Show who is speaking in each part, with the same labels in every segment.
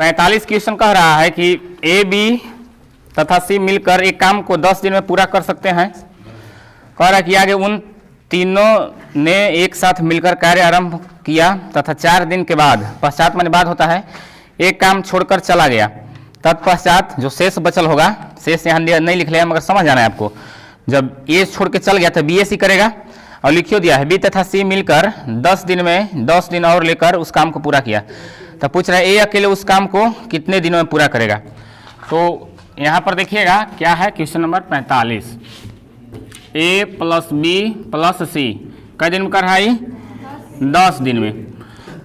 Speaker 1: 45 question कह रहा है कि ए बी तथा सी मिलकर एक काम को 10 दिन में पूरा कर सकते हैं। कह रहा है कि आगे उन तीनों ने एक साथ मिलकर कार्य आरंभ किया तथा 4 दिन के बाद, पश्चात माने बाद होता है, एक काम छोड़कर चला गया। तत्पश्चात जो शेष बचल होगा, शेष यहाँ नहीं लिख लिया मगर समझ आना है आपको, जब ए छोड़ के चल गया तो बी ए सी करेगा और लिखियो दिया है बी तथा सी मिलकर 10 दिन में 10 दिन और लेकर उस काम को पूरा किया। तो पूछ रहा है ए अकेले उस काम को कितने दिनों में पूरा करेगा। तो यहाँ पर देखिएगा क्या है क्वेश्चन नंबर 45, ए प्लस बी प्लस सी कई दिन में कर रहा है 10 दिन में।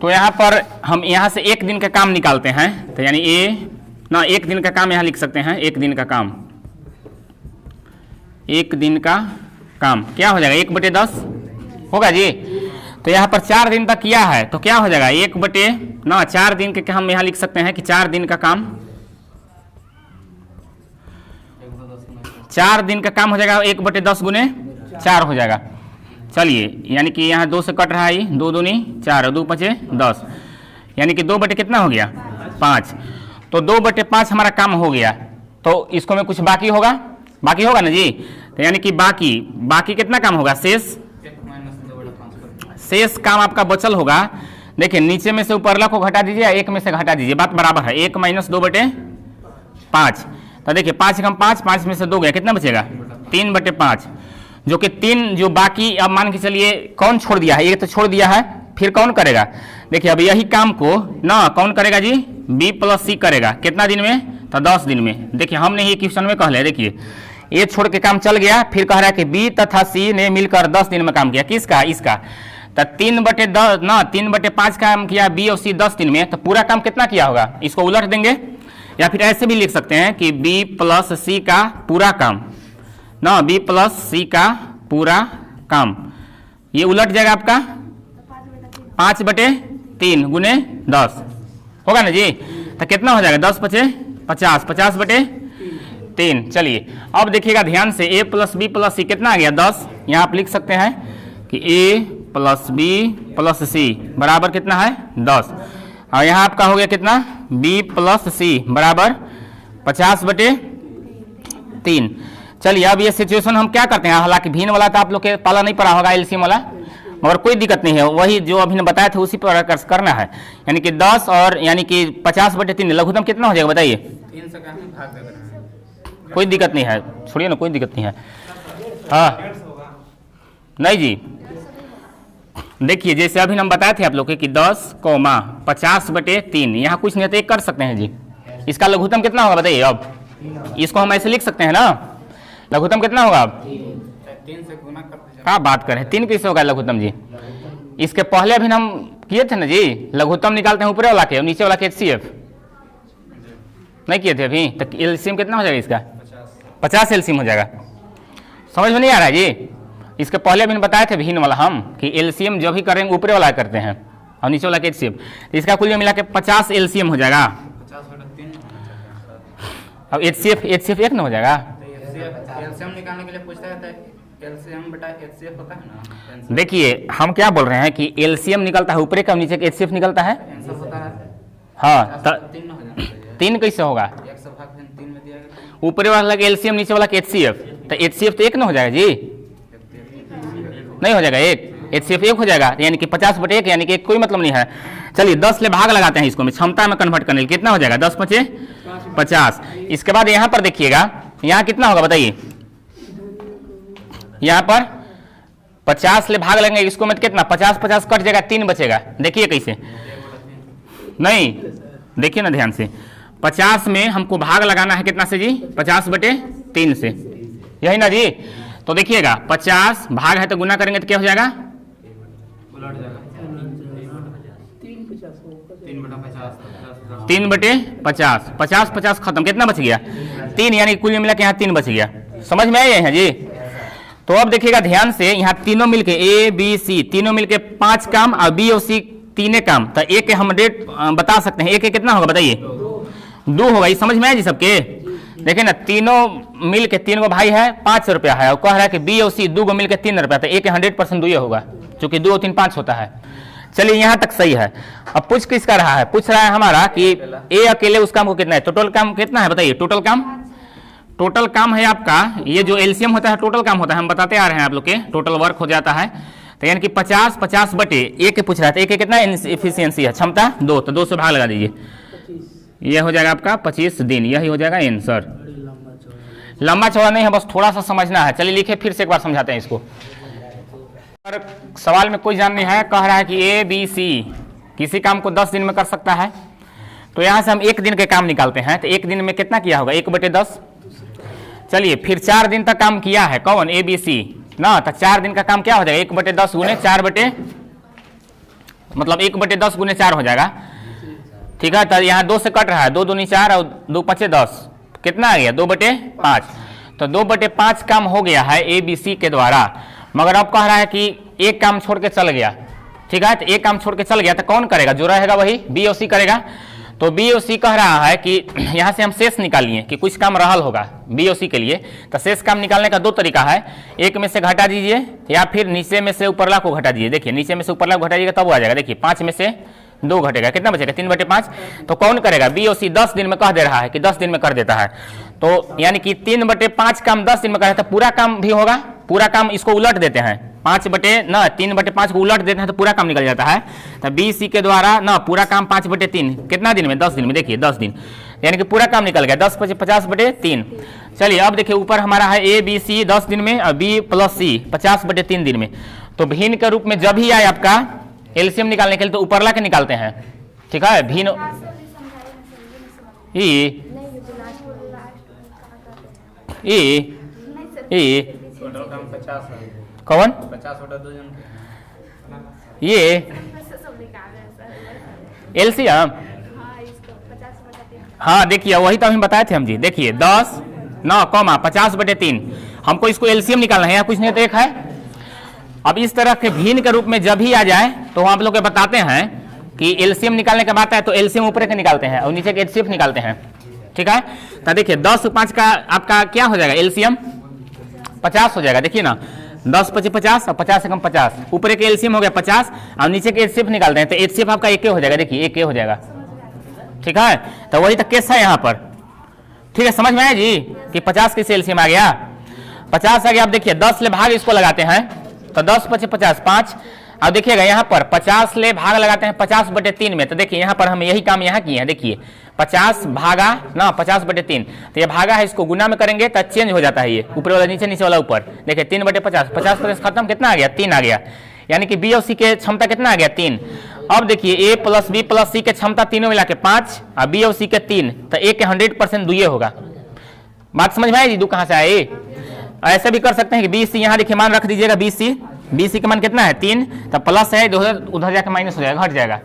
Speaker 1: तो यहाँ पर हम यहाँ से एक दिन का काम निकालते हैं, तो यानी ए ना एक दिन का काम यहाँ लिख सकते हैं, एक दिन का काम, एक दिन का काम क्या हो जाएगा 1/10 होगा जी। तो यहाँ पर 4 दिन तक किया है तो क्या हो जाएगा 1/4 दिन के हम यहाँ लिख सकते हैं कि 4 दिन का काम, 4 दिन का काम हो जाएगा 1/10 गुने 4 हो जाएगा। चलिए यानी कि यहाँ 2 से कट रहा है, 2 दूनी 4 और 2 पचे 10, यानी कि 2 बटे कितना हो गया 5। तो 2/5 हमारा काम हो गया। तो इसको में कुछ बाकी होगा ना जी। तो यानी कि बाकी कितना काम होगा, शेष काम आपका बचल होगा। देखिए नीचे में से ऊपरला को घटा दीजिए, 1 में से घटा दीजिए, बात बराबर है। 1 - 2/5। तो देखिए 5 कम 5, 5 में से 2 गया, कितना बचेगा 3/5, जो कि 3 जो बाकी अब मान के चलिए कौन छोड़ दिया है, ये तो छोड़ दिया है, फिर कौन करेगा। देखिए अब यही काम को ना कौन करेगा जी, बी प्लस सी करेगा। कितना दिन में, तो 10 दिन में। देखिए हमने ये क्वेश्चन में कह लिया, देखिए ये छोड़ के काम चल गया, फिर कह रहा है कि बी तथा सी ने मिलकर 10 दिन में काम किया। किसका, इसका। तो 3/10 ना 3/5 काम किया बी और सी 10 दिन में, तो पूरा काम कितना किया होगा, इसको उलट देंगे या फिर ऐसे भी लिख सकते हैं कि बी प्लस सी का पूरा काम ना, बी प्लस सी का पूरा काम, ये उलट जाएगा आपका 5/3 गुने 10 होगा ना जी। तो कितना हो जाएगा 10 पचे 50, 50/3। चलिए अब देखिएगा ध्यान से, a प्लस बी प्लस सी कितना आ गया 10। यहाँ आप लिख सकते हैं कि a प्लस बी प्लस सी बराबर कितना है 10, और यहाँ आपका हो गया कितना b प्लस सी बराबर 50/3। चलिए अब ये सिचुएशन हम क्या करते हैं, हालांकि भिन्न वाला तो आप लोग के पाला नहीं पड़ा होगा एलसीएम वाला, मगर कोई दिक्कत नहीं है, वही जो अभी ने बताया था उसी पर करना है। यानी कि 10 और यानी कि 50/3 लघुत्तम कितना हो जाएगा बताइए,
Speaker 2: 3 से भाग दे रहे हैं।
Speaker 1: कोई दिक्कत नहीं है, छोड़िए ना, कोई दिक्कत नहीं है। हाँ नहीं जी, देखिए जैसे अभी हम बताए थे आप लोग कि 10, 50/3, यहाँ कुछ नहीं तो एक कर सकते हैं जी। इसका लघुत्तम कितना होगा बताइए। अब इसको हम ऐसे लिख सकते हैं ना, लघुत्तम कितना होगा अब
Speaker 2: 3 से गुना कर दीजिए।
Speaker 1: क्या बात करें, 3 कैसे होगा लघुत्तम जी। इसके पहले अभी हम किए थे ना जी, लघुत्तम निकालते हैं ऊपर वाला के और नीचे वाला के HCF नहीं किए थे अभी। तो एलसीएम कितना हो जाएगा इसका 50 एलसीएम हो जाएगा। समझ में नहीं आ रहा है जी। इसके पहले अभी बताए थे भिन्न वाला हम कि एलसीएम जो भी करेंगे ऊपरे वाला करते हैं और नीचे वाला के HCF, तो इसका कुल मिला के 50 एलसीएम हो जाएगा।
Speaker 2: 50/3
Speaker 1: अब HCF एक ना हो जाएगा।
Speaker 2: एलसीएम निकालने के लिए पूछता है, एलसीएम बटा एचसीएफ होता है ना।
Speaker 1: देखिए हम क्या बोल रहे हैं कि एलसीएम निकलता है ऊपरे का, नीचे का HCF निकलता है।
Speaker 2: आंसर होता है
Speaker 1: हाँ तो
Speaker 2: 3 हो जाना चाहिए।
Speaker 1: 3 कैसे होगा,
Speaker 2: 100/3 में दिया गया,
Speaker 1: ऊपरे वाला एलसीएम नीचे वाला के HCF, तो HCF तो 1 ना हो जाएगा जी, नहीं हो जाएगा 1, HCF 1 हो जाएगा, यानी कि 50/1, यानी कि 1 कोई मतलब नहीं है। चलिए 10 ले भाग लगाते हैं इसको में क्षमता में कन्वर्ट करने के लिए, कितना हो जाएगा 10 पचे 50। इसके बाद यहाँ पर देखिएगा, यहाँ कितना होगा बताइए, यहाँ पर 50 ले भाग लगेंगे इसको में कितना 50 कट जाएगा, 3 बचेगा। देखिए कैसे, नहीं देखिए ना ध्यान से, 50 में हमको भाग लगाना है कितना से जी 50/3 से, यही ना जी। तो देखिएगा 50 भाग है तो गुना करेंगे तो क्या हो जाएगा,
Speaker 2: उलट जाएगा
Speaker 1: 3/50, 50 खत्म, कितना बच गया 3, यानी कुल मिला के यहाँ 3 बच गया। समझ में आया है जी। तो अब देखिएगा ध्यान से, यहाँ तीनों मिलके ए बी सी तीनों मिलके 5 काम और बी और सी 3 काम, तो एक हम रेट बता सकते हैं, एक कितना होगा बताइए 2 होगा। ये समझ में आया जी सबके। देखिए ना तीनों मिल के 3 गो भाई है 5 रुपया है, और कह रहा है कि बी और सी 2 गो मिल के 3 रुपया, तो एक 100% 2 होगा, चूंकि 2 और 3 5 होता है। चलिए यहाँ तक सही है। अब पूछ किसका रहा है, पूछ रहा है हमारा कि ए अकेले उस काम को कितना है, टोटल काम कितना है बताइए। टोटल काम है आपका, ये जो एलसीएम होता है टोटल काम होता है, हम बताते आ रहे हैं आप लोग के, टोटल वर्क हो जाता है। तो यानी कि 50 बटे ए के पूछ रहा था, ए के कितना एफिशिएंसी है, क्षमता 2, तो 2 से भाग लगा दीजिए, ये हो जाएगा आपका 25 दिन, यही हो जाएगा आंसर। लंबा चौड़ा नहीं है, बस थोड़ा सा समझना है। चलिए लिखे फिर से एक बार समझाते हैं इसको। और सवाल में कोई जान नहीं है, कह रहा है कि ए बी सी किसी काम को 10 दिन में कर सकता है। तो यहाँ से हम 1 दिन के काम निकालते हैं, तो 1 दिन में कितना किया होगा, 1/10। चलिए फिर 4 दिन तक काम किया है कौन, ए बी सी ना, तो 4 दिन का काम क्या हो जाएगा, 1/10 गुने 4 मतलब 1/10 गुने 4 हो जाएगा। ठीक है, तो यहाँ 2 से कट रहा है, 2 दूनी 4 और 2 5 10, कितना आ गया 2/5। तो 2/5 काम हो गया है ए बी सी के द्वारा। मगर अब कह रहा है कि एक काम छोड़ के चल गया। ठीक है, तो एक काम छोड़ के चल गया तो कौन करेगा, जो रहेगा वही बी और सी करेगा। तो बी और सी कह रहा है कि यहाँ से हम शेष निकालिए कि कुछ काम रहल होगा बी और सी के लिए। तो शेष काम निकालने का 2 तरीका है, एक में से घटा दीजिए या फिर नीचे में से ऊपरला को घटा दीजिए। देखिए नीचे में से ऊपरला को घटाइएगा तब आ जाएगा, देखिए 5 में से 2 घटेगा, कितना बचेगा 3/5। तो कौन करेगा, बी और सी 10 दिन में कह दे रहा है कि 10 दिन में कर देता है। तो यानी कि 3/5 काम 10 दिन में कर, तो पूरा काम भी होगा, पूरा काम इसको उलट देते हैं, 3/5 को उलट देते हैं तो पूरा काम निकल जाता है। तो बी सी के द्वारा ना पूरा काम 5/3 कितना दिन में, 10 दिन में, देखिए 10 दिन, यानी कि पूरा काम निकल गया 10 × 50/3। चलिए अब देखिए ऊपर हमारा है ए बी सी 10 दिन में और बी प्लस सी 50/3 दिन में। तो भिन्न के रूप में जब ही आए आपका एलसीएम निकालने के लिए तो ऊपरला के निकालते हैं। ठीक है, भिन्न कौन 50/2 ये एलसीएम, हाँ देखिए वही तो हम बताए थे हम जी। देखिए 10 9 50/3 हमको इसको एलसीएम निकालना है, यहाँ कुछ नहीं तो एक है। अब इस तरह के भिन्न के रूप में जब ही आ जाए तो हम लोग बताते हैं कि एलसीएम निकालने का बात है तो एलसीएम ऊपर के निकालते हैं और नीचे के एचसीएफ निकालते हैं। ठीक है, तो देखिए 10 और 5 का आपका क्या हो जाएगा, एलसीएम 50 हो जाएगा। देखिए ना 10 × 25 50 और 50 से कम 50, ऊपर के एलसीएम हो गया 50 और नीचे के एचसीएफ निकालते हैं तो एचसीएफ आपका 1 हो जाएगा, देखिए 1 हो जाएगा। ठीक है, तो वही तक केस है यहाँ पर। ठीक है, समझ में आया जी कि 50 कैसे एलसीएम आ गया, 50 आ गया। अब देखिए 10 ले भाग इसको लगाते हैं तो 10 × 25 50 5। अब देखिएगा यहाँ पर 50 ले भाग लगाते हैं 50/3 में, तो देखिए यहाँ पर हम यही काम यहाँ किए हैं। देखिए 50 भागा ना 50/3, तो ये भागा है, इसको गुना में करेंगे तो चेंज हो जाता है, ये ऊपर वाला नीचे, नीचे वाला ऊपर। देखिए 3/50, 50 खत्म, कितना आ गया 3 आ गया, यानी कि बी और सी के क्षमता कितना आ गया 3। अब देखिए ए प्लस बी प्लस सी के क्षमता तीनों मिला के 5 और बी और सी के 3, तो ए के 100% दुए होगा। बात समझ में आई जी, दू कहाँ से आए। ऐसे भी कर सकते हैं कि बी सी यहाँ देखिए मान रख दीजिएगा, बी सी का मान कितना है 3, तब प्लस है उधर जाकर माइनस हो जाएगा, घट जाएगा,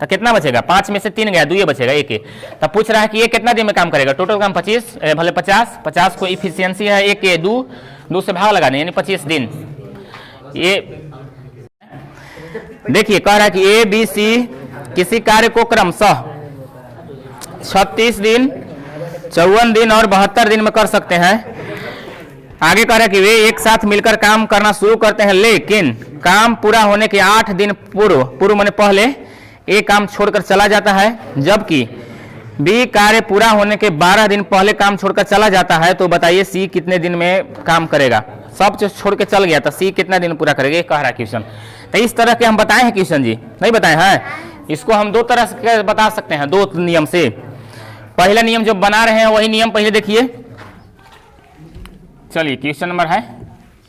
Speaker 1: तो कितना बचेगा 5 में से 3 गया, दुए बचेगा 1। तब पूछ रहा है कि ये कितना दिन में काम करेगा, टोटल काम 25 भले 50 को इफिशियंसी है 1 के 2 से भाग लगाने यानी 25 दिन। ये देखिए कह रहा है कि ए बी सी किसी कार्य को क्रमशः 36 दिन 54 दिन और 72 दिन में कर सकते हैं। आगे कह रहा है कि वे एक साथ मिलकर काम करना शुरू करते हैं, लेकिन काम पूरा होने के 8 दिन पूर्व माने पहले ए काम छोड़कर चला जाता है, जबकि बी कार्य पूरा होने के 12 दिन पहले काम छोड़कर चला जाता है। तो बताइए सी कितने दिन में काम करेगा, सब जो छोड़ के चल गया तो सी कितना दिन पूरा करेगा, कह रहा है क्वेश्चन। तो इस तरह के हम बताए हैं क्वेश्चन जी, नहीं बताए हैं। इसको हम 2 तरह से बता सकते हैं, 2 नियम से। पहला नियम जो बना रहे हैं वही नियम पहले देखिए। चलिए क्वेश्चन नंबर है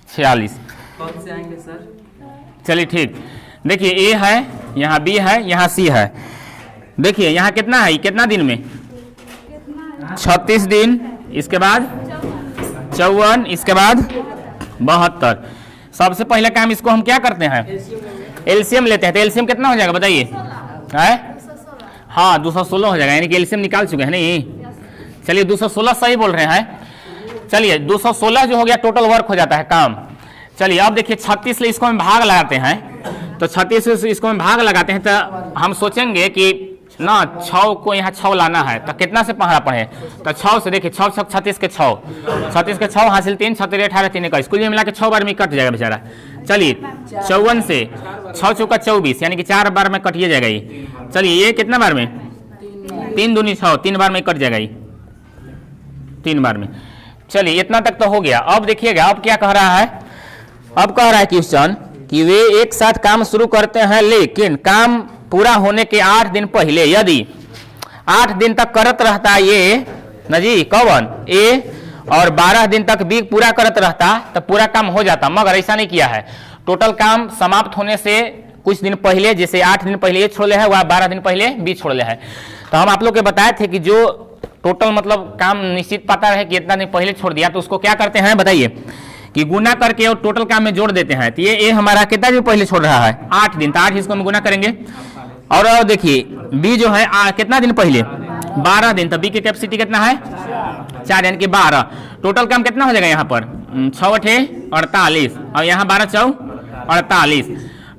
Speaker 1: 46,
Speaker 2: कौन से आएंगे सर।
Speaker 1: चलिए ठीक, देखिए ए है, यहाँ बी है, यहाँ सी है। देखिए यहाँ कितना है, कितना दिन में 36 दिन, इसके बाद 54, इसके बाद 72। सबसे पहले काम इसको हम क्या करते हैं, एलसीएम लेते हैं। तो एलसीएम कितना हो जाएगा बताइए, है हाँ 216 हो जाएगा, यानी कि एलसीएम निकाल चुके हैं नहीं। चलिए 216 सही बोल रहे हैं। चलिए 216 जो हो गया टोटल वर्क हो जाता है काम। चलिए अब देखिए 36 से इसको हम भाग लगाते हैं, तो 36 से इसको हम भाग लगाते हैं तो हम सोचेंगे कि ना 6 को यहाँ 6 लाना है तो कितना से पहाड़ा पड़े तो 6 से देखिए 6 6 36 के 6 36 के 6 हासिल 3 36 18 3 21 कुल मिला के 6 बार में कट जाएगा बेचारा। चलिए 54 से 6 चौका 24 यानी कि 4 बार में कटिए जाएगा ये। चलिए ये कितना बार में 3 दूनी 6 3 बार में कट जाएगा ये 3 बार में। चलिए इतना तक तो हो गया। अब देखिएगा अब क्या कह रहा है, अब कह रहा है क्वेश्चन कि वे एक साथ काम शुरू करते हैं लेकिन काम पूरा होने के 8 दिन पहले यदि 8 दिन तक करत रहता ये न जी कौन ए और 12 दिन तक बी पूरा करत रहता तो पूरा काम हो जाता, मगर ऐसा नहीं किया है। टोटल काम समाप्त होने से कुछ दिन पहले जैसे 8 दिन पहले ये छोड़ ले है वह 12 दिन पहले बी छोड़ ले है। तो हम आप लोग के बताए थे कि जो टोटल मतलब काम निश्चित पता रहे कि इतना दिन पहले छोड़ दिया तो उसको क्या करते हैं बताइए कि गुना करके और टोटल काम में जोड़ देते हैं। तो ये हमारा कितना दिन पहले छोड़ रहा है 8 दिन, तो 8 इसको हम गुना करेंगे। और देखिए बी जो है कितना दिन पहले 12 दिन, तो बी की कैपेसिटी कितना है 4 यानी कि 12। टोटल काम कितना हो जाएगा यहाँ पर 6 8 48 और यहाँ 12 4 48।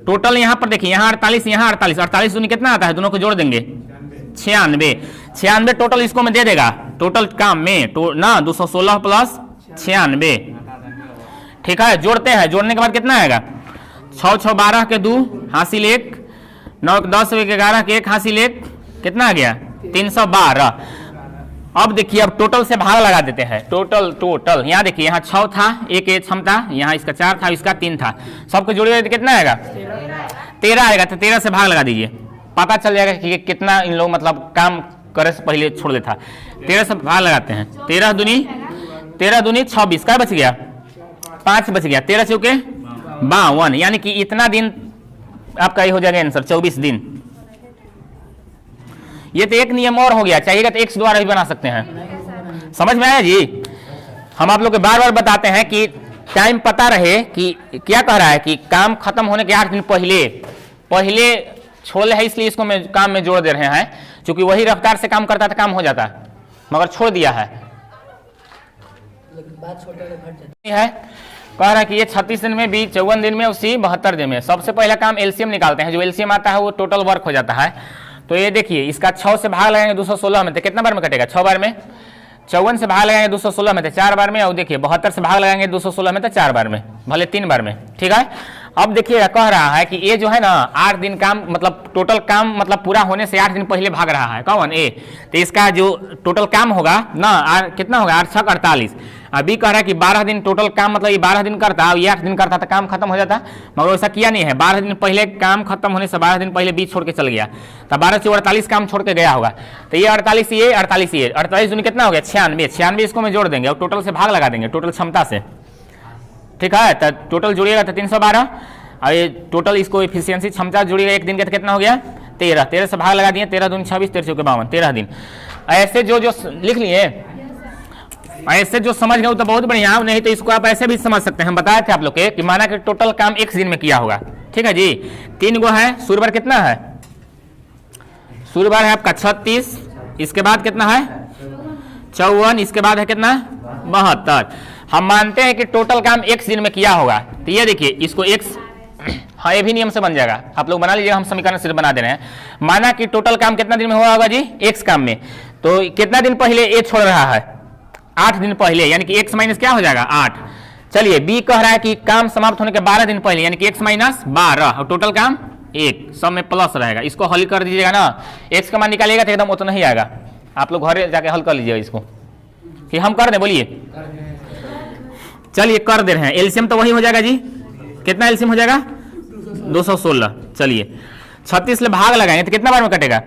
Speaker 1: टोटल यहाँ पर देखिए यहाँ 48 यहाँ 48 48 दूनी कितना आता है दोनों को जोड़ देंगे 96 टोटल इसको में दे देगा टोटल काम में ना 216 प्लस 96। ठीक है जोड़ते हैं, जोड़ने के बाद कितना आएगा 6 6 12 के 2 हासिल 1 9 10 11 के 1 हासिल 1 कितना आ गया 312। अब देखिए अब टोटल से भाग लगा देते हैं। टोटल यहाँ देखिए यहाँ 6 था एक क्षमता, यहाँ इसका 4 था इसका 3 था, सबको जोड़िए तो कितना आएगा 13 आएगा। तो 13 से भाग लगा दीजिए पता चल जाएगा कि कितना इन लोग मतलब काम करे से पहले छोड़ देता। 13 से भाग लगाते हैं 13 दूनी 26 क्या बच गया 5 बच गया 13 चौके 52 यानी कि इतना दिन आपका ये हो जाएगा आंसर 24 दिन। ये तो एक नियम और हो गया, चाहिएगा तो एक्स द्वारा भी बना सकते हैं। समझ में आया जी। हम आप लोग को बार बार बताते हैं कि टाइम पता रहे कि क्या कह रहा है कि काम खत्म होने के 8 दिन पहले छोड़ है, इसलिए इसको काम में जोड़ दे रहे हैं। क्योंकि वही रफ्तार से काम करता था काम हो जाता मगर छोड़ दिया है कह रहा है कि ये 36 दिन में भी 54 दिन में उसी 72 दिन में। सबसे पहला काम एलसीएम निकालते हैं, जो एलसीएम आता है वो टोटल वर्क हो जाता है। तो ये देखिए इसका 6 से भाग लगाएंगे 216 में तो कितना बार में कटेगा 6 बार में। 54 से भाग लगाएंगे 216 में तो 4 बार में। और देखिए 72 से भाग लगाएंगे 216 में तो 4 बार में, भले 3 बार में। ठीक है अब देखिए कह रहा है कि ये जो है ना 8 दिन काम मतलब टोटल काम मतलब पूरा होने से 8 दिन पहले भाग रहा है कौन ए। तो इसका जो टोटल काम होगा ना कितना होगा 8 6 48। अभी कह रहा है कि 12 दिन टोटल काम मतलब ये 12 दिन करता और ये 8 दिन करता तो काम खत्म हो जाता, मगर ऐसा किया नहीं है। 12 दिन पहले काम खत्म होने से 12 दिन पहले बीच छोड़ के चल गया, तो 12 से 48 काम छोड़ के गया होगा। तो ये 48 ये 48 दिन कितना हो गया 96 इसको में जोड़ देंगे और टोटल से भाग लगा देंगे टोटल क्षमता से। ठीक है तो टोटल जोड़िएगा तो 312 और ये टोटल इसको एफिशिएंसी क्षमता जोड़िएगा एक दिन का तो कितना हो गया 13 से भाग लगा दिए 13 दूनी 26 13 चौके 52 13 दिन। ऐसे जो लिख लिए ऐसे जो समझ गए तो बहुत बढ़िया, नहीं तो इसको आप ऐसे भी समझ सकते हैं। हम बताए थे आप लोग के कि माना कि टोटल काम एक दिन में किया होगा। ठीक है जी 3 गो है। सूर्यवार कितना है सूर्यवार है आपका 36, इसके बाद कितना है 54, इसके बाद है कितना 72। हम मानते हैं कि टोटल काम एक दिन में किया होगा। तो ये देखिए इसको एक्स हाँ ये भी नियम से बन जाएगा, आप लोग बना लीजिए, हम समीकरण सिर्फ बना दे रहे हैं। माना कि टोटल काम कितना दिन में हुआ होगा जी एक्स काम में, तो कितना दिन पहले ए छोड़ रहा है 8 दिन पहले, यानी कि एक्स माइनस क्या हो जाएगा 8। चलिए बी कह रहा है कि काम समाप्त होने के 12 दिन पहले, यानी कि एक्स माइनस 12 और टोटल काम 1, सब में प्लस रहेगा। इसको हल कर दीजिएगा ना, एक्स का मान निकालिएगा तो एकदम उतना ही आएगा। आप लोग घर जाके हल कर लीजिएगा इसको कि हम कर दें, बोलिए। चलिए कर दे रहे हैं, एलसीएम तो वही हो जाएगा जी, कितना एलसीएम हो जाएगा 216। चलिए 36 से भाग लगाएंगे तो कितना बार में कटेगा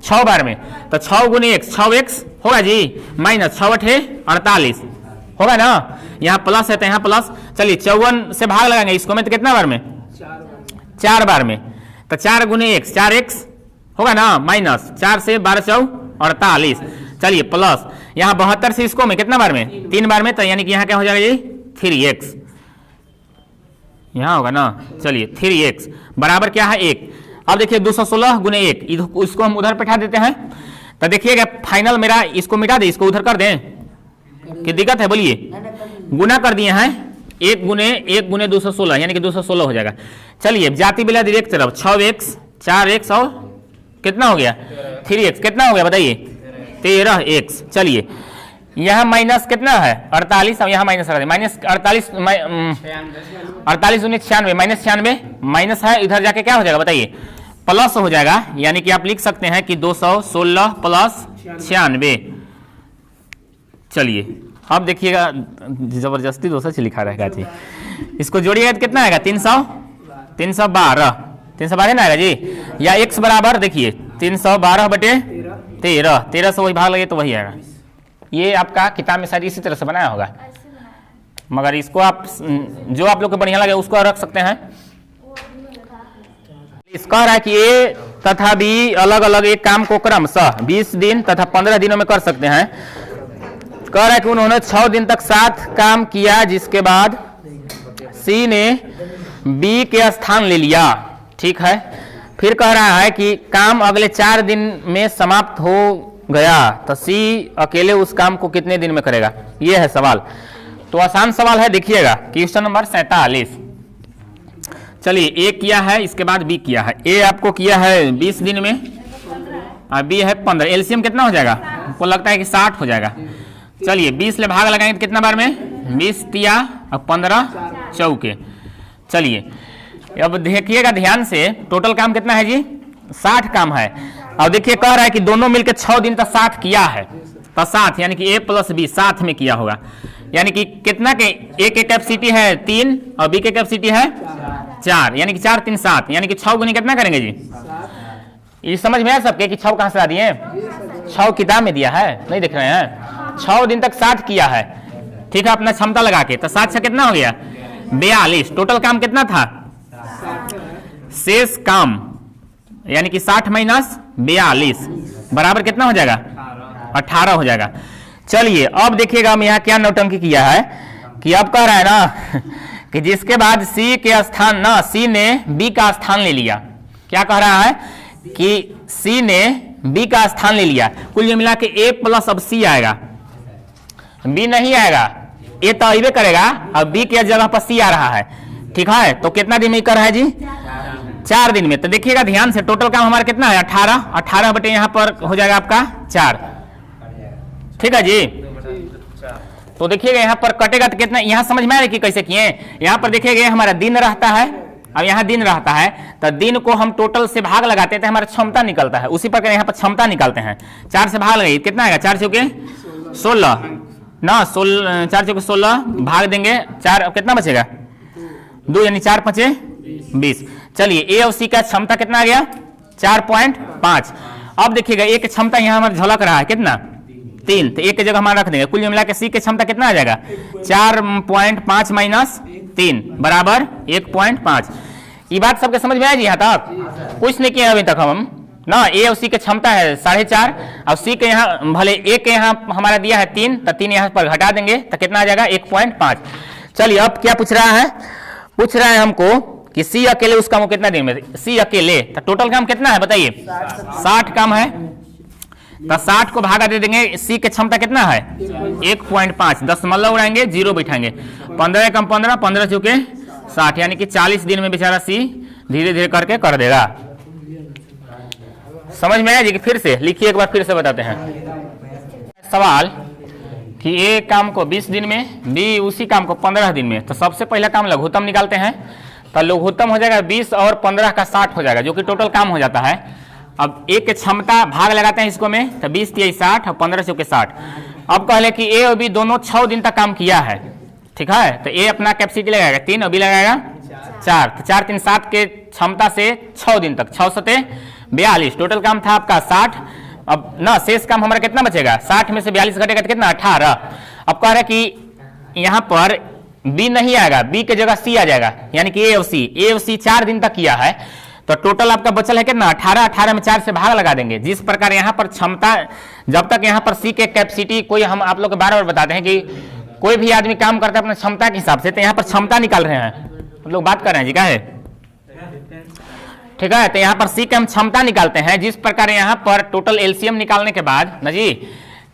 Speaker 1: 6 बार में, तो 6 गुने एक्स 6 एक्स होगा जी, माइनस 6 8 48 होगा ना, यहाँ प्लस है तो यहाँ प्लस। चलिए 54 से भाग लगाएंगे इसको में तो कितना बार में 4 बार में, तो 4 गुने एक्स 4 एक्स होगा ना, माइनस 4 से 12 4 48। चलिए प्लस यहाँ 72 से इसको में कितना बार में 3 बार में, तो यानी कि यहाँ क्या हो जाएगा जी 3x यहाँ होगा ना। चलिए 3x बराबर क्या है 1। अब देखिए 216 गुने 1, इसको हम उधर बैठा देते हैं, तो देखिएगा फाइनल मेरा इसको मिटा दे, इसको उधर कर दें कि दिक्कत है, बोलिए। गुना कर दिए हैं 1 गुने 216 यानी कि 216 हो जाएगा। चलिए जाति बिला एक तरफ 6x 4x और कितना हो गया 3x, कितना हो गया बताइए 13x। चलिए यहाँ माइनस कितना है 48, अब यहाँ माइनस माइनस 48, 48 19 96, माइनस 96 माइनस है, इधर जाके क्या हो जाएगा बताइए प्लस हो जाएगा, यानी कि आप लिख सकते हैं कि 216 प्लस 96। चलिए अब देखिएगा जबरदस्ती 200 से लिखा रहेगा जी, इसको जोड़िएगा तो कितना आएगा 312 ना आएगा जी, या x बराबर देखिए 312 बटे 13 से वही भाग लगे तो वही आएगा। ये आपका किताब में शायद इसी तरह से बनाया होगा, मगर इसको आप जो आप लोग को बढ़िया लगे उसको रख सकते हैं। इसका रहा कि ए तथा बी अलग अलग एक काम को क्रमशः 20 दिन तथा 15 दिनों में कर सकते हैं। कह रहा है कि उन्होंने 6 दिन तक साथ काम किया, जिसके बाद सी ने बी के स्थान ले लिया। ठीक है, फिर कह रहा है कि काम अगले 4 दिन में समाप्त हो गया, तो सी अकेले उस काम को कितने दिन में करेगा, यह है सवाल। तो आसान सवाल है, देखिएगा क्वेश्चन नंबर 47। चलिए ए किया है, इसके बाद बी किया है। ए आपको किया है 20 दिन में और बी है 15। एलसीएम कितना हो जाएगा, आपको लगता है कि 60 हो जाएगा। चलिए 20 ले भाग लगाएंगे तो कितना बार में 20 तिया और 15 चौके। चलिए अब देखिएगा ध्यान से, टोटल काम कितना है जी 60 काम है। अब देखिए कह रहा है कि दोनों मिलकर 6 दिन तक 60 किया है, तो 60 यानी कि ए प्लस बी साथ में किया होगा, यानी कि कितना के ए के कैपेसिटी है 3 और बी के कैपेसिटी है 4, यानी कि 4 3 7, यानी कि 6 गुनी कितना करेंगे जी। ये समझ में आया सबके कि 6 कहां से ला दिए, 6 किताब में दिया है, नहीं देख रहे हैं। 6 दिन तक 60 किया है, ठीक है, अपना क्षमता लगा के, तो 7 से कितना हो गया 42। टोटल काम कितना था, शेष काम यानी कि 60 माइनस 42 बराबर कितना हो जाएगा 18 हो जाएगा। चलिए अब देखिएगा हम यहाँ क्या नौटंकी किया है कि अब कह रहा है ना कि जिसके बाद सी के स्थान ना, सी ने बी का स्थान ले लिया। क्या कह रहा है कि सी ने बी का स्थान ले लिया, कुल मिला के ए प्लस अब सी आएगा, बी नहीं आएगा, ए तो अबे करेगा, अब बी के जगह पर सी आ रहा है। ठीक है, तो कितना दिन में कर रहा है जी 4 दिन में। तो देखिएगा ध्यान से, टोटल काम हमारा कितना है 18 बटे यहाँ पर हो जाएगा आपका 4। ठीक है जी, तो देखिएगा यहाँ पर कटेगा तो कितना, यहाँ समझ में आ रहा है कि कैसे किए। यहाँ पर देखिएगा हमारा दिन रहता है, अब यहाँ दिन रहता है, तो दिन को हम टोटल से भाग लगाते हैं, हमारा क्षमता निकलता है, उसी प्रकार यहाँ पर क्षमता निकालते हैं। 4 से भाग लगाइए कितना आएगा, 4 चौके 16 ना, 4 चौके 16 भाग देंगे 4, कितना बचेगा 2, यानी 4 5 20। चलिए ए और सी का क्षमता कितना आ गया 4.5। अब देखिएगा ए की क्षमता यहाँ हमारा झलक रहा है कितना 3, तो ए की जगह हमारा रख देंगे, कुल मिला के सी की क्षमता कितना आ जाएगा 4.5 माइनस 3 बराबर 1.5। ये बात सबके समझ में आया जी यहाँ तक, कुछ नहीं किया अभी तक हम ना। ए और सी की क्षमता है 4.5 और सी के यहाँ भले ए के यहाँ हमारा दिया है 3, तो 3 यहाँ पर घटा देंगे तो कितना आ जाएगा 1.5। चलिए अब क्या पूछ रहा है, पूछ रहा है हमको कि सी अकेले उस काम को कितना दिन में, सी अकेले, तो टोटल काम कितना है बताइए 60 काम है, तो 60 को भागा दे देंगे, सी की क्षमता कितना है 1.5, दशमलव उड़ाएंगे 0 बैठाएंगे, 15 कम 15, 15 चुके 60, यानी कि 40 दिन में बेचारा सी धीरे धीरे करके कर देगा। समझ में आया जी कि फिर से लिखिए, एक बार फिर से बताते हैं सवाल कि ए काम को 20 दिन में, बी उसी काम को 15 दिन में। तो सबसे पहला काम लघुत्तम निकालते हैं, तो लघुत्तम हो जाएगा 20 और 15 का 60 हो जाएगा, जो कि टोटल काम हो जाता है। अब ए के क्षमता भाग लगाते हैं इसको में, तो 20 3 60 और 15 चौके 60। अब कहले कि ए और बी दोनों 6 दिन तक काम किया है, ठीक है, तो ए अपना कैपेसिटी लगाएगा 3 और बी लगाएगा 4, तो 4 3 7 के क्षमता से 6 दिन तक, 6 7 42, टोटल काम था आपका 60। अब ना शेष काम हमारा कितना बचेगा, 60 में से 42 घटेगा तो कितना 18। अब कह रहा है कि यहाँ पर बी नहीं आएगा, बी के जगह सी आ जाएगा, यानी कि ए और सी 4 दिन तक किया है, तो टोटल आपका बचल है कितना 18, 18 में 4 से भाग लगा देंगे। जिस प्रकार यहाँ पर क्षमता, जब तक यहाँ पर सी के कैपेसिटी कोई, हम आप लोग को बार बार बताते हैं कि कोई भी आदमी काम करता है अपने क्षमता के हिसाब से, तो यहाँ पर क्षमता निकाल रहे हैं, हम लोग बात कर रहे हैं जी, क्या है ठीक है। तो यहाँ पर सी के हम क्षमता निकालते हैं, जिस प्रकार यहाँ पर टोटल एलसीएम निकालने के बाद ना जी,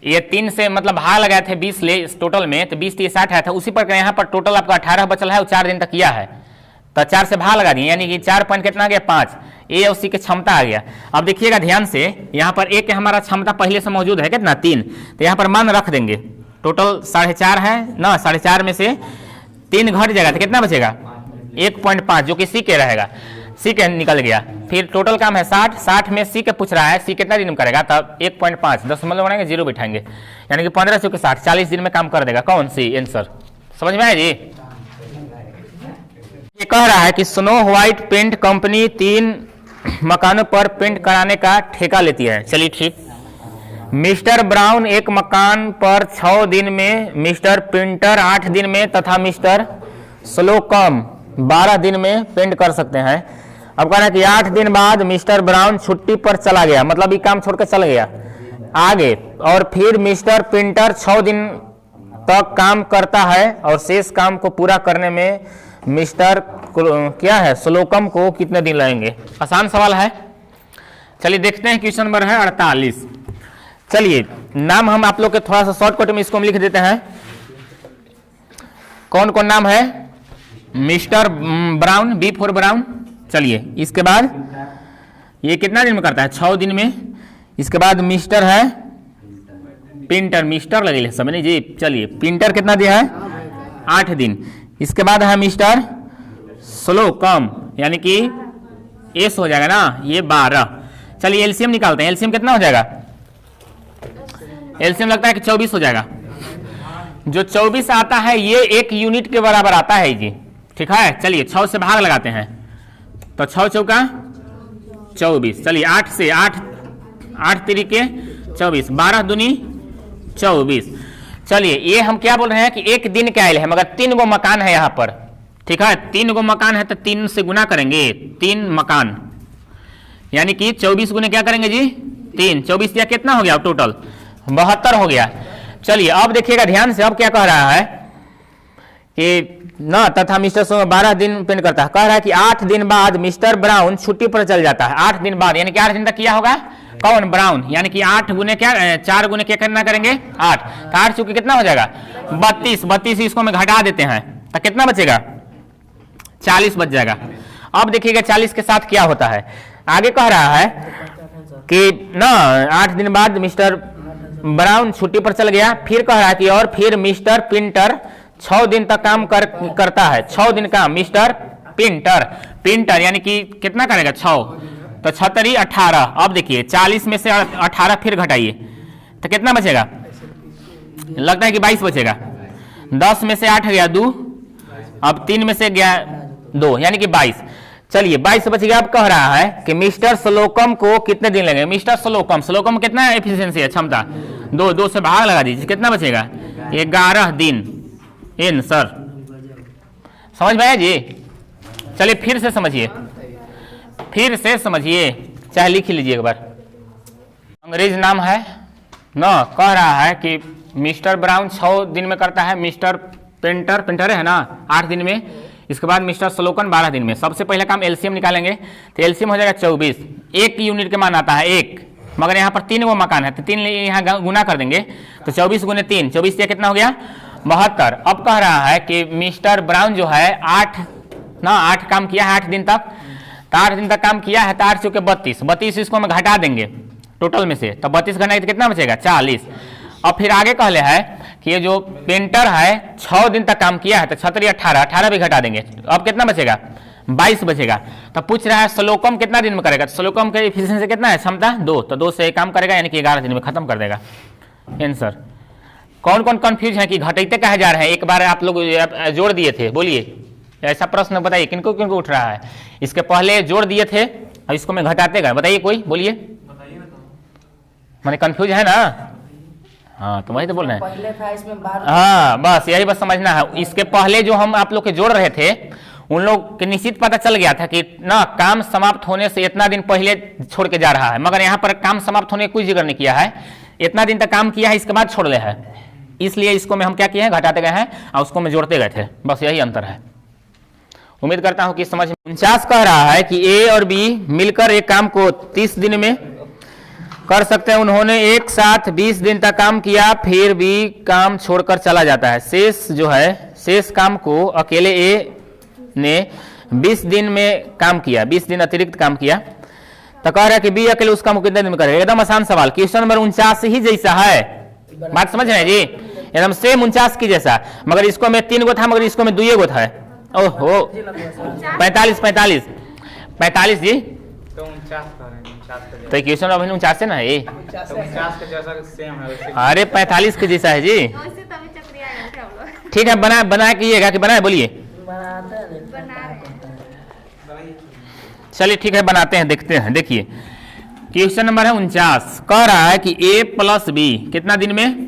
Speaker 1: ये 3 से मतलब भाग लगाए थे 20 ले टोटल में, तो 20 3 60 आया था, उसी प्रकार यहाँ पर टोटल आपका 18 बचल है और 4 दिन तक किया है, तो 4 से भाग लगा दिए, यानी कि 4 पॉइंट कितना आ गया 5, ए और सी की क्षमता आ गया। अब देखिएगा ध्यान से, यहाँ पर ए के हमारा क्षमता पहले से मौजूद है कितना 3, तो यहाँ पर मान रख देंगे, टोटल 4.5 है ना, 4.5 में से 3 घट जाएगा तो कितना बचेगा 1.5, जो कि सी के रहेगा, सी के निकल गया। फिर टोटल काम है 60 में सी के पूछ रहा है, सी कितना दिन में करेगा, तब 1.5 दशमलव बनाएंगे 0 बिठाएंगे, यानी कि 15 से 60 40 दिन में काम कर देगा। कौन सी आंसर समझ में आया जी। ये कह रहा है कि स्नो व्हाइट पेंट कंपनी 3 मकानों पर पेंट कराने का ठेका लेती है। चलिए ठीक। मिस्टर ब्राउन एक मकान पर 6 दिन में, मिस्टर पिंटर 8 दिन में तथा मिस्टर स्लोकम 12 दिन में पेंट कर सकते हैं। अब कह रहा है कि 8 दिन बाद मिस्टर ब्राउन छुट्टी पर चला गया, मतलब ये काम छोड़कर चल गया आगे, और फिर मिस्टर पिंटर 6 दिन तक काम करता है और शेष काम को पूरा करने में मिस्टर क्या है स्लोकम को कितने दिन लगेंगे। आसान सवाल है। चलिए देखते हैं, क्वेश्चन नंबर है 48। चलिए नाम हम आप लोग के थोड़ा सा शॉर्टकट में इसको हम लिख देते हैं। कौन कौन नाम है, mister Brown, B for Brown. चलिए इसके बाद ये कितना दिन में करता है 6 दिन में। इसके बाद मिस्टर है पिंटर, मिस्टर लगे समझ जी। चलिए पिंटर कितना दिया है 8 दिन। इसके बाद है मिस्टर स्लोकम, यानी कि एस हो जाएगा ना, ये 12। चलिए एलसीएम निकालते हैं, एलसीएम कितना हो जाएगा, एलसीएम लगता है कि 24 हो जाएगा। जो 24 आता है ये 1 यूनिट के बराबर आता है जी, ठीक है। चलिए 6 से भाग लगाते हैं, तो 6 चौका 24। चलिए 8 से 8 तरीके 24, 12 दूनी 24। चलिए ये हम क्या बोल रहे हैं कि 1 दिन का आयल है, मगर 3 गो मकान है यहाँ पर, ठीक है। 3 गो मकान है तो 3 से गुना करेंगे, 3 मकान, यानी कि 24 गुने क्या करेंगे जी 3, 24 या कितना हो गया टोटल 72 हो गया। चलिए अब देखिएगा ध्यान से, अब क्या कह रहा है कि ना तथा मिस्टर 12 दिन पेंट करता है। कह रहा है कि 8 दिन बाद मिस्टर ब्राउन छुट्टी पर चल जाता है। 8 दिन बाद, यानी कि 8 दिन तक किया होगा कौन ब्राउन, यानी कि 8 गुने क्या 4 गुने क्या करना करेंगे 8, तो 8 चूंकि कितना हो जाएगा 32 इसको में घटा देते हैं तो कितना बचेगा 40 बच जाएगा। अब देखिएगा 40 के साथ क्या होता है, आगे कह रहा है कि ना 8 दिन बाद मिस्टर ब्राउन छुट्टी पर चल गया। फिर कह रहा है कि और फिर मिस्टर पिंटर 6 दिन तक काम करता है। 6 दिन का मिस्टर पिंटर यानी कि कितना करेगा 6, तो 6 तरी 18। अब देखिए 40 में से 18 फिर घटाइए तो कितना बचेगा, लगता है कि 22 बचेगा। 10 में से 8 गया 2, अब 3 में से गया 2, यानी कि 22। चलिए 22 बच गया। अब कह रहा है कि मिस्टर स्लोकम को कितने दिन लगेंगे, मिस्टर स्लोकम कितना एफिशिएंसी है क्षमता 2 से भाग लगा दीजिए, कितना बचेगा 11 दिन। इन सर समझ में आया जी। चलिए फिर से समझिए, चाहे लिख लीजिए एक बार। अंग्रेज नाम है ना, कह रहा है कि मिस्टर ब्राउन 6 दिन में करता है, मिस्टर पिंटर है ना 8 दिन में, इसके बाद मिस्टर स्लोकन 12 दिन में। सबसे पहले काम एलसीएम निकालेंगे, तो एलसीएम हो जाएगा 24। 1 यूनिट के मान आता है 1, मगर यहाँ पर 3 गो मकान है तो 3 यहाँ गुना कर देंगे, तो 24 गुने 3, 24 कितना हो गया 72। अब कह रहा है कि मिस्टर ब्राउन जो है 8 काम किया है 8 दिन तक, तो 8 दिन तक काम किया है तो 8 चुके 32 इसको हम घटा देंगे टोटल में से, तो 32 घटाएंगे तो कितना बचेगा 40। अब फिर आगे कहले है कि ये जो पेंटर है 6 दिन तक काम किया है तो 6 18 भी घटा देंगे, अब कितना बचेगा 22 बचेगा। तो पूछ रहा है स्लोकम कितना दिन में करेगा, तो स्लोकम का एफिशिएंसी कितना है क्षमता 2, तो 2 से काम करेगा यानी कि 11 दिन में खत्म कर देगा। आंसर कौन कौन कंफ्यूज है कि घटाते कहे जा रहे हैं, एक बार आप लोग जोड़ दिए थे, बोलिए ऐसा प्रश्न बताइए किनको किनको उठ रहा है। इसके पहले जोड़ दिए थे और इसको मैं घटाते गए, बताइए कोई बोलिए, मैंने कंफ्यूज है ना। हाँ तो वही तो बोल रहे हैं,
Speaker 3: पहले था इसमें
Speaker 1: हाँ बस यही बस समझना है। इसके पहले जो हम आप लोग के जोड़ रहे थे उन लोग के निश्चित पता चल गया था कि ना काम समाप्त होने से इतना दिन पहले छोड़ के जा रहा है, मगर यहाँ पर काम समाप्त होने का कोई जिक्र नहीं किया है, इतना दिन तक काम किया है इसके बाद छोड़ ले है, इसलिए इसको में हम क्या किए हैं घटाते गए हैं और उसको में जोड़ते गए थे, बस यही अंतर है। उम्मीद करता हूं कि समझ में। 49 कह रहा है कि ए और बी मिलकर एक काम को 30 दिन में कर सकते हैं। उन्होंने एक साथ 20 दिन तक काम किया, फिर भी काम छोड़कर चला जाता है। शेष काम को अकेले ए ने 20 दिन में काम किया, 20 दिन अतिरिक्त काम किया, तो कह रहा है कि बी अकेले उस काम को कितने दिन में करेगा। एकदम आसान सवाल, क्वेश्चन नंबर 49 ही जैसा है, बात समझ रहे हैं जी, एकदम सेम 49 की जैसा, मगर इसको में 3 गो था, मगर इसको में 2 गो था। ओहो 45 जी,
Speaker 2: तो 49 कह रहे हैं, 49 का
Speaker 1: तो क्वेश्चन अभी 49 ना है ये,
Speaker 2: तो 49 के जैसा सेम है वैसे।
Speaker 1: अरे 45 के जैसा है जी।
Speaker 3: वैसे तभी चक्री आए थे हम लोग।
Speaker 1: ठीक है, बना कीजिएगा कि बनाए, बोलिए।
Speaker 3: बना रहे हैं।
Speaker 1: चलिए ठीक है, बनाते हैं, देखते हैं। देखिए क्वेश्चन नंबर है 49, कह रहा है कि a प्लस बी कितना दिन में,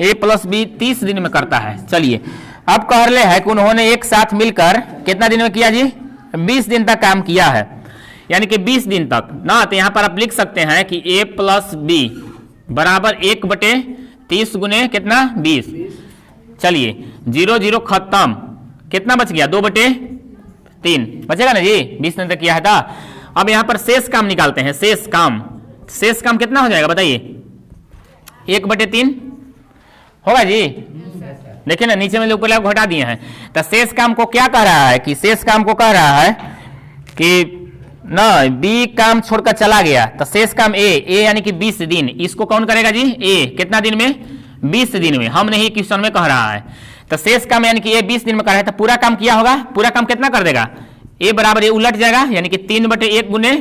Speaker 1: a प्लस बी 30 दिन में करता है। चलिए अब कह रहे हैं कि उन्होंने एक साथ मिलकर कितना दिन में किया जी, 20 दिन तक काम किया है, यानी कि 20 दिन तक ना। तो यहां पर आप लिख सकते हैं कि a प्लस बी बराबर 1/30 गुने कितना 20। चलिए 0 0 खत्म, कितना बच गया 2/3 बचेगा ना जी, 20 दिन तक किया है था। अब यहां पर शेष काम निकालते हैं, शेष काम कितना हो जाएगा बताइए, 1/3 होगा जी। देखिए ना नीचे में लोग पहले घटा दिए हैं, तो शेष काम को क्या कह रहा है कि शेष काम को कह रहा है कि ना बी काम छोड़कर चला गया, तो शेष काम ए यानी कि 20 दिन, इसको कौन करेगा जी, ए कितना दिन में 20 दिन में, हम नहीं क्वेश्चन में कह रहा है। तो शेष काम यानी कि ए 20 दिन में कर रहा है, तो पूरा काम किया होगा, पूरा काम कितना कर देगा, ए बराबर ए उलट जाएगा, यानी कि 3/1 गुने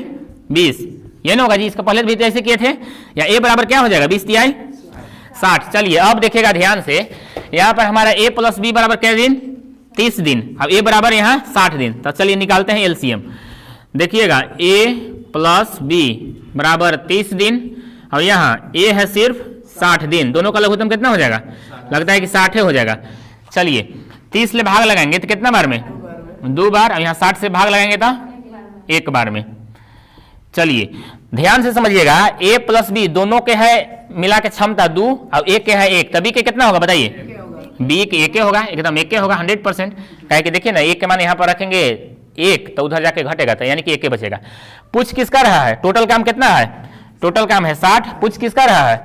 Speaker 1: 20, ये ना होगा जी। इसका पहले भी तो ऐसे किए थे, या ए बराबर क्या हो जाएगा 20 तिहाई 60। चलिए अब देखिएगा ध्यान से, यहाँ पर हमारा a प्लस बी बराबर क्या दिन, 30 दिन, अब a बराबर यहाँ 60 दिन। तो चलिए निकालते हैं एलसीएम। देखिएगा a प्लस बी बराबर 30 दिन, और यहाँ a है सिर्फ 60 दिन, दोनों का लघुत्तम कितना हो जाएगा, लगता है कि 60 हो जाएगा। चलिए 30 से भाग लगाएंगे तो कितना बार में, 2 बार, और यहाँ 60 से भाग लगाएंगे तो 1 बार में। चलिए ध्यान से समझिएगा, a प्लस बी दोनों के है मिला के क्षमता 2, और a के है 1, तभी के कितना होगा बताइए, b के 1 होगा, एकदम 1 होगा 100%। कहे कि देखिए ना 1 के मान यहाँ पर रखेंगे 1, तो उधर जाके घटेगा, तो यानी कि 1 बचेगा। पूछ किसका रहा है, टोटल काम कितना है, टोटल काम है 60, पूछ किसका रहा है,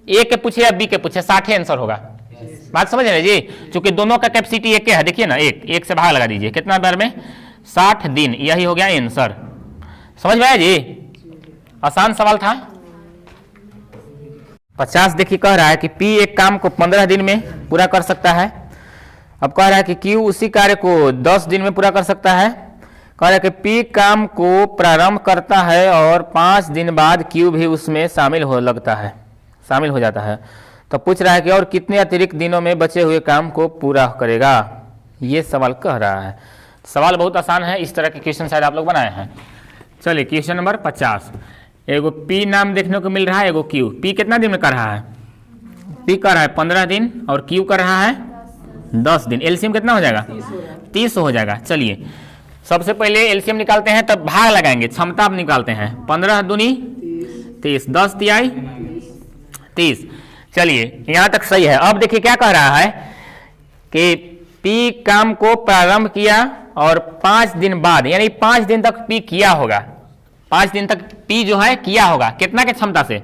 Speaker 1: a के पूछे या b के पूछे, 60 आंसर होगा। बात समझ रहे जी, चूंकि दोनों का कैपेसिटी 1 है, देखिए ना 1 से भाग लगा दीजिए, कितना बार में 60 दिन, यही हो गया आंसर। समझ में आया जी, आसान सवाल था। 50 देखिए कह रहा है कि P एक काम को 15 दिन में पूरा कर सकता है। अब कह रहा है कि Q उसी कार्य को 10 दिन में पूरा कर सकता है। कह रहा है कि P काम को प्रारंभ करता है और 5 दिन बाद Q भी उसमें शामिल हो जाता है। तो पूछ रहा है कि और कितने अतिरिक्त दिनों में बचे हुए काम को पूरा करेगा, ये सवाल कह रहा है। सवाल बहुत आसान है, इस तरह के क्वेश्चन शायद आप लोग बनाए हैं। चलिए क्वेश्चन नंबर 50, एगो P नाम देखने को मिल रहा है, एगो Q। P कितना दिन में कर रहा है, P कर रहा है 15 दिन, और Q कर रहा है 10 दिन। एलसीएम कितना हो जाएगा, 30 हो जाएगा। चलिए सबसे पहले एलसीएम निकालते हैं, तब भाग लगाएंगे, क्षमता अब निकालते हैं। 15 दूनी 30, 10 तिहाई 30। चलिए यहाँ तक सही है। अब देखिए क्या कह रहा है कि P काम को प्रारंभ किया और 5 दिन बाद, यानी 5 दिन तक P किया होगा, 5 दिन तक P जो है किया होगा, कितना के क्षमता से,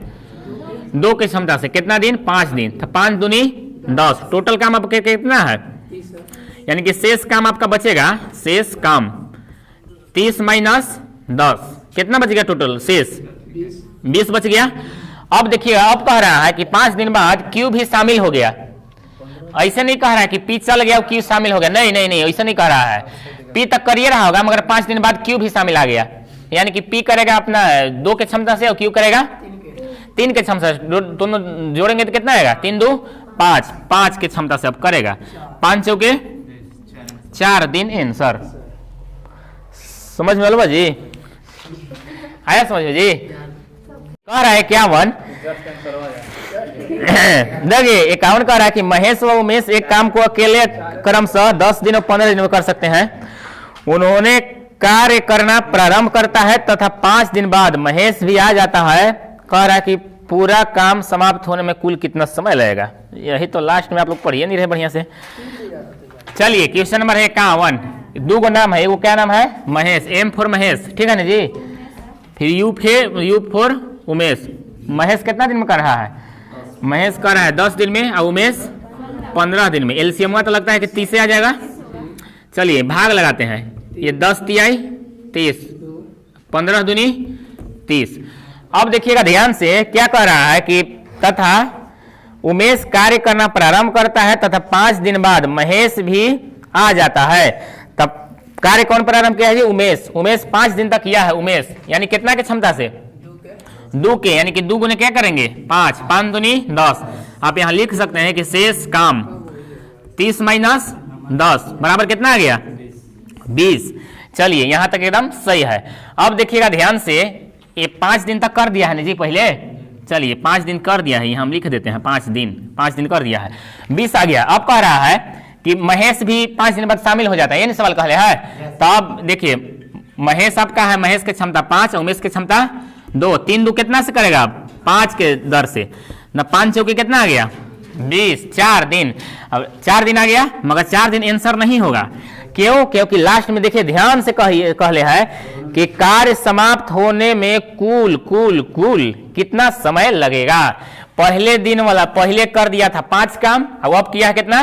Speaker 1: 2 की क्षमता से, कितना दिन 5 दिन, तो 5 दूनी 10, टोटल काम आपके कितना है, यानी कि शेष काम आपका बचेगा, शेष काम 30 माइनस 10, कितना बच गया टोटल शेष, 20 बच गया। अब देखिए अब कह रहा है कि 5 दिन बाद Q भी शामिल हो गया। ऐसे नहीं कह रहा है कि P चल गया और Q शामिल हो गया, नहीं नहीं नहीं, ऐसा नहीं कह रहा है। P तक करिए रहा होगा, मगर 5 दिन बाद Q भी शामिल आ गया, यानी कि P करेगा अपना 2 के क्षमता से और Q करेगा 3 के क्षमता से, दोनों जोड़ेंगे तो कितना आएगा, 3 2 5, 5 के क्षमता से अब करेगा, 5 चौके 4 दिन आंसर। समझ में लो जी, आया समझ में जी। कह रहा है 51 देखिए 51 कह रहा है कि महेश व उमेश एक काम को अकेले क्रमशः 10 दिन और 15 दिन में कर सकते हैं। उन्होंने कार्य करना प्रारंभ करता है तथा 5 दिन बाद महेश भी आ जाता है। कह रहा है कि पूरा काम समाप्त होने में कुल कितना समय लगेगा, यही तो लास्ट में आप लोग पढ़िए नहीं रहे बढ़िया से। चलिए क्वेश्चन नंबर है 51, 2 गो नाम है, एगो क्या नाम है महेश, M फॉर महेश, ठीक है ना जी, फिर U फॉर उमेश। महेश कितना दिन में कर रहा है, महेश कर रहा है 10 दिन में और उमेश 15 दिन में। एलसीएम तो लगता है कि 30 आ जाएगा। चलिए भाग लगाते हैं, ये 10 तिहाई 30, 15 दूनी 30। अब देखिएगा ध्यान से क्या कह रहा है कि तथा उमेश कार्य करना प्रारंभ करता है तथा 5 दिन बाद महेश भी आ जाता है। तब कार्य कौन प्रारंभ किया है जी? उमेश। उमेश 5 दिन तक किया है उमेश, यानी कितना की क्षमता से? 2 के, यानी कि 2 गुने क्या करेंगे? 5, 5 दूनी 10। आप यहां लिख सकते हैं कि शेष काम 30 माइनस 10 बराबर कितना आ गया? 20। चलिए यहां तक एकदम सही है। अब देखिएगा ध्यान से, ये 5 दिन तक कर दिया है ना जी पहले। चलिए 5 दिन कर दिया है, हम लिख देते हैं 5 दिन कर दिया है, 20 आ गया। अब कह रहा है कि महेश भी 5 दिन बाद शामिल हो जाता है, ये नहीं सवाल कहले है। तो अब देखिए महेश आपका है, महेश की क्षमता 5 और उमेश की क्षमता 2, 3 2 कितना से करेगा? आप 5 के दर से ना, 5 चौके कितना आ गया? 20, 4 दिन। अब 4 दिन आ गया, मगर 4 दिन आंसर नहीं होगा। क्यों? क्योंकि लास्ट में देखिए ध्यान से कहले है कि कार्य समाप्त होने में कुल कितना समय लगेगा। पहले दिन वाला पहले कर दिया था 5 काम, अब किया है कितना?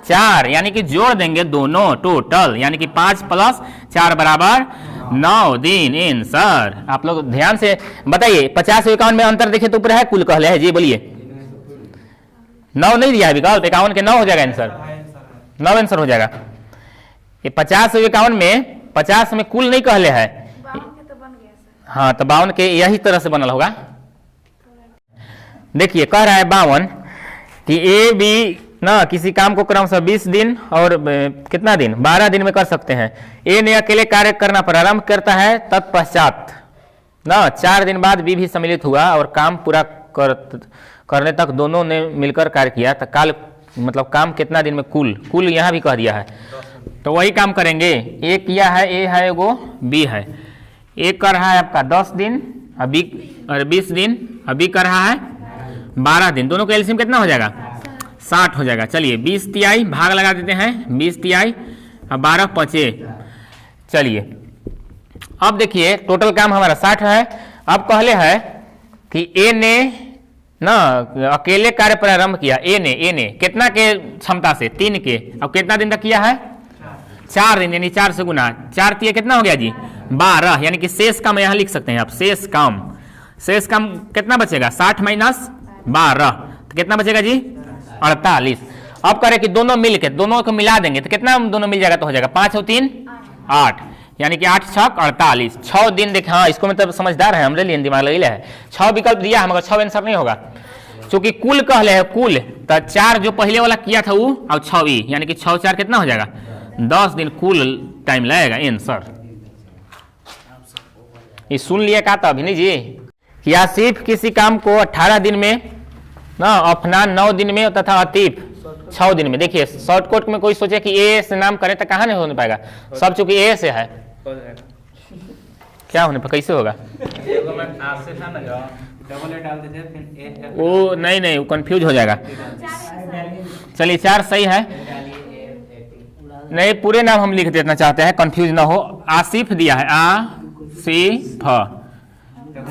Speaker 1: 4, यानी कि जोड़ देंगे दोनों टोटल, यानी कि 5 + 4 बराबर 9 दिन आंसर। आप लोग ध्यान से बताइए, 50 और 51 में अंतर देखे तो ऊपर है कुल कहले है जी, बोलिए। 9 नहीं दिया है विकल्प, 51 के 9 हो जाएगा आंसर, 9 आंसर हो जाएगा। ये 50 और 51 में 50 में कुल नहीं कहले है,
Speaker 3: 52 के तो बन गया सर।
Speaker 1: हाँ तो 52 के यही तरह से बनल होगा। देखिए कह रहा है 52 कि ए बी ना किसी काम को क्रमशः 20 दिन और कितना दिन? 12 दिन में कर सकते हैं। ए ने अकेले कार्य करना प्रारंभ करता है, तत्पश्चात ना 4 दिन बाद बी भी सम्मिलित हुआ और काम पूरा करने तक दोनों ने मिलकर कार्य किया। तो काल मतलब काम कितना दिन में? कुल यहाँ भी कह दिया है, तो वही काम करेंगे। ए किया है, ए है एगो, बी है। ए कर रहा है आपका 10 दिन, अभी 20 दिन, अभी कर रहा है 12 दिन। दोनों का एलसीएम कितना हो जाएगा? 60 हो जाएगा। चलिए 20 तिहाई भाग लगा देते हैं, 20 तिहाई और 12 5। चलिए अब देखिए टोटल काम हमारा 60 है। अब कहले है कि ए ने ना अकेले कार्य प्रारंभ किया, ए ने कितना के क्षमता से? 3 के। अब कितना दिन तक किया है? 4 दिन, यानी 4 से गुना 4 तिहाई कितना हो गया जी? 12, यानी कि शेष काम यहाँ लिख सकते हैं आप, शेष काम कितना बचेगा? 60 माइनस 12 तो कितना बचेगा जी? 48। अब करें कि दोनों मिल के दोनों को मिला देंगे तो कितना दोनों मिल जाएगा? तो हो जाएगा 5 और 3 8, यानी कि 8 6 48। 6 दिन देखे, हाँ इसको मतलब समझदार है, हमरे लिए दिमाग लगे है। 6 विकल्प दिया है मगर 6 आंसर नहीं होगा, क्योंकि कुल कहले है कुल। तो 4 जो पहले वाला किया था वो और 6 यानी कि 6 4 कितना हो जाएगा? 10 दिन कुल टाइम लगेगा आंसर। ये सुन लिया का था अभी नहीं जी? कि आसिफ किसी काम को 18 दिन में ना, अफनान 9 दिन में तथा अतीफ 6 दिन में। देखिए शॉर्टकट में कोई सोचे कि ए से नाम करे तो कहाँ नहीं होने पाएगा, सब चूंकि ए से है क्या होने पर कैसे होगा? वो नहीं वो कंफ्यूज हो जाएगा। चलिए 4 सही है, नहीं पूरे नाम हम लिख देना चाहते हैं कंफ्यूज ना हो। आसिफ दिया है, आसिफ।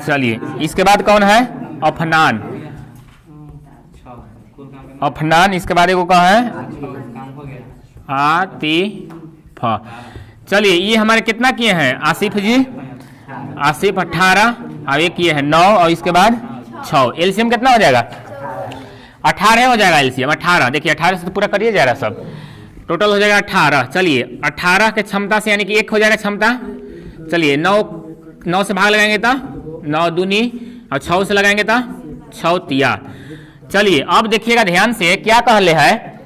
Speaker 1: चलिए इसके बाद कौन है? अफनान। इसके बाद एगो कहा है आतिफ। चलिए ये हमारे कितना किए हैं आसिफ जी? आसिफ 18 और ये किए हैं 9 और इसके बाद 6। एलसीएम कितना हो जाएगा? 18 हो जाएगा एलसीएम 18। देखिए 18 से तो पूरा करिए जा रहा सब, टोटल हो जाएगा 18। चलिए 18 के क्षमता से यानी कि 1 हो जाएगा क्षमता। चलिए 9 से भाग लगाएंगे तो 9 दूनी और 6 से लगाएंगे तो 6 तिया। चलिए अब देखिएगा ध्यान से क्या कहले है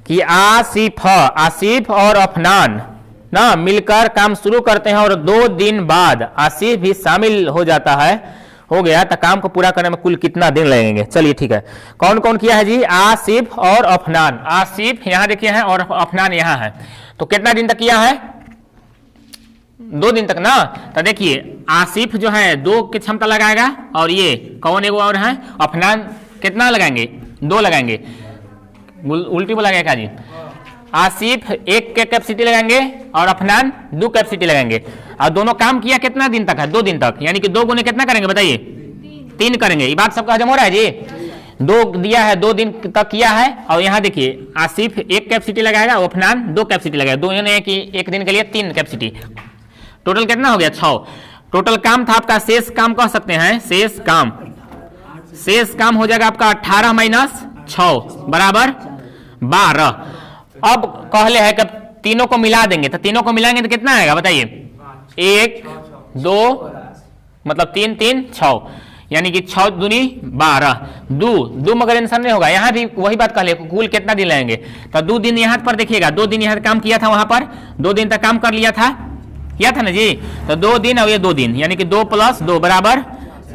Speaker 1: कि आसिफ और अफनान ना मिलकर काम शुरू करते हैं और 2 दिन बाद आसिफ भी शामिल हो जाता है, हो गया तो काम को पूरा करने में कुल कितना दिन लगेंगे? चलिए ठीक है, कौन कौन किया है जी? आसिफ और अफनान। आसिफ यहाँ देखिए है और अफनान यहाँ है, तो कितना दिन तक किया है? 2 दिन तक ना। तो देखिए आसिफ जो है 2 की क्षमता लगाएगा और ये कौन एगो और है अफनान कितना लगाएंगे? 2 लगाएंगे। उल्टी बोला गया क्या जी? आसिफ 1 के कैपेसिटी लगाएंगे और अफनान 2 कैपेसिटी लगाएंगे और दोनों काम किया कितना दिन तक है? 2 दिन तक, यानी कि 2 गुने कितना करेंगे बताइए? 3 करेंगे। ये बात सबका हजम हो रहा है जी? 2 दिया है, 2 दिन तक किया है। और यहाँ देखिए आसिफ 1 कैपेसिटी लगाएगा, अफनान 2 कैपेसिटी लगाएगा, दोनों ने कि 1 दिन के लिए 3 कैपेसिटी। टोटल कितना हो गया 6। टोटल काम था आपका, शेष काम कह सकते हैं, शेष काम हो जाएगा आपका 18 माइनस 6 बराबर 12। अब कहले है कि तीनों को मिला देंगे, तो तीनों को मिलाएंगे तो कितना आएगा बताइए, 1 2 मतलब 3 3 6, यानी कि 6 दूनी 12। दो मगर आंसर नहीं होगा, यहाँ भी वही बात कहले कुल कितना दिन लगेंगे, तो 2 दिन यहाँ पर देखिएगा, 2 दिन यहाँ काम किया था, वहां पर 2 दिन तक काम कर लिया था ना जी। तो 2 दिन और ये 2 दिन, यानी कि 2 + 2 बराबर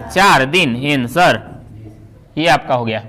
Speaker 1: 4 दिन आंसर ये आपका हो गया।